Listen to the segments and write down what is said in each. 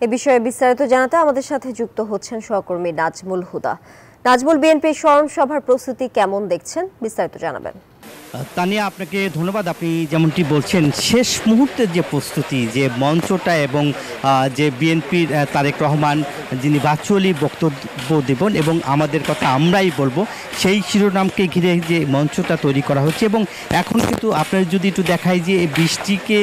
এ বিষয়ে বিস্তারিত জানাতে আমাদের সাথে যুক্ত হচ্ছেন সহকর্মী নাজমুল হুদা। নাজমুল, বিএনপির স্মরণ সভার প্রস্তুতি কেমন দেখছেন, বিস্তারিত জানাবেন। তানিয়া, আপনাকে ধন্যবাদ। আপনি যেমনটি বলছেন, শেষ মুহূর্তের যে প্রস্তুতি, যে মঞ্চটা এবং যে বিএনপির তারেক রহমান যিনি ভার্চুয়ালি বক্তব্য দেবেন এবং আমাদের কথা আমরাই বলবো, সেই শিরোনামকে ঘিরে যে মঞ্চটা তৈরি করা হচ্ছে। এবং এখন কিন্তু আপনার যদি একটু দেখাই যে বৃষ্টিকে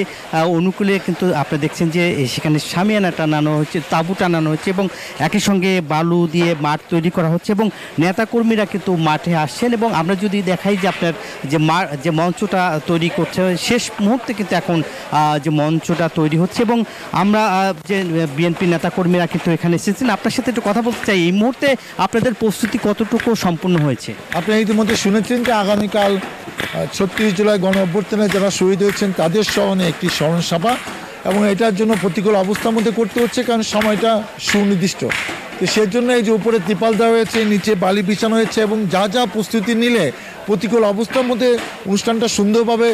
অনুকূলে কিন্তু আপনারা দেখছেন যে সেখানে শামিয়ানা টানানো হচ্ছে, তাঁবু টানানো হচ্ছে এবং একই সঙ্গে বালু দিয়ে মাঠ তৈরি করা হচ্ছে এবং নেতাকর্মীরা কিন্তু মাঠে আসছেন। এবং আমরা যদি দেখাই যে আপনার যে মঞ্চটা তৈরি করছে, শেষ মুহূর্তে কিন্তু এখন যে মঞ্চটা তৈরি হচ্ছে এবং আমরা যে বিএনপি নেতাকর্মীরা কিন্তু এখানে এসেছেন। আপনার সাথে একটু কথা বলতে চাই, এই মুহূর্তে আপনাদের প্রস্তুতি কতটুকু সম্পূর্ণ হয়েছে? আপনি ইতিমধ্যে শুনেছেন যে আগামীকাল ৩৬ জুলাই গণ অভ্যুত্থানে যারা শহীদ হয়েছেন তাদের স্মরণে একটি স্মরণ সভা, এবং এটার জন্য প্রতিকূল অবস্থার মধ্যে করতে হচ্ছে, কারণ সময়টা সুনির্দিষ্ট। তো সেজন্য এই যে উপরে ত্রিপাল দেওয়া হয়েছে, নিচে বালি বিছানো হয়েছে এবং যা যা প্রস্তুতি নিলে প্রতিকূল অবস্থার মধ্যে অনুষ্ঠানটা সুন্দরভাবে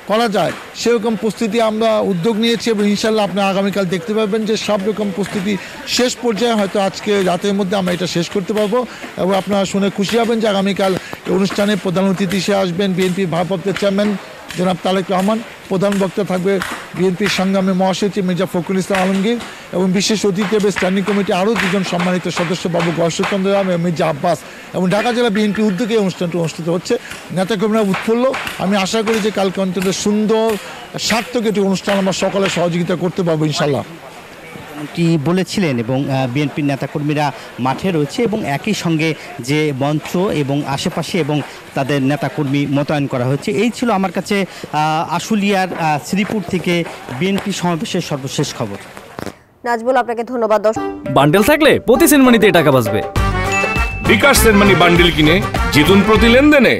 করা যায় সেরকম প্রস্তুতি আমরা উদ্যোগ নিয়েছি এবং ইনশাল্লাহ আপনি আগামীকাল দেখতে পাবেন যে সব রকম প্রস্তুতি শেষ পর্যায়ে হয়তো আজকে রাতের মধ্যে আমরা এটা শেষ করতে পারবো। এবং আপনারা শুনে খুশি হবেন যে আগামীকাল অনুষ্ঠানে প্রধান অতিথি হিসেবে আসবেন বিএনপির ভারপ্রাপ্ত চেয়ারম্যান জনাব তারেক রহমান, প্রধান বক্তা থাকবে বিএনপির সংগ্রামী মহাসচিব মির্জা ফখরুল ইসলাম আলমগীর, এবং বিশেষ অতিথি হবে স্ট্যান্ডিং কমিটি আরও দুজন সম্মানিত সদস্য বাবু গর্ষচন্দ্র রাম এবং মির্জা আব্বাস। এবং ঢাকা জেলা বিএনপি উদ্যোগে এই অনুষ্ঠানটি অনুষ্ঠিত হচ্ছে। নেতাকর্মীরা উৎফুল্ল। আমি আশা করি যে কালকে অন্তত সুন্দর সার্থক একটি অনুষ্ঠান আমরা সকলে সহযোগিতা করতে পারবো ইনশাল্লাহ। কি বলেছিলেন, এবং বিএনপির নেতাকর্মীরা মাঠে রয়েছে এবং একই সঙ্গে যে মঞ্চ এবং আশেপাশে এবং তাদের নেতাকর্মী মোতায়েন করা হচ্ছে। এই ছিল আমার কাছে আশুলিয়ার শ্রীপুর থেকে বিএনপি সমাবেশের সর্বশেষ খবর। নাজমুল, আপনাকে ধন্যবাদ। বান্ডেল থাকলে প্রতি সেনমানিতে টাকা বাঁচবে। বিকাশ সেনমানি বান্ডেল কিনে জিতুন প্রতি লেনদেনে।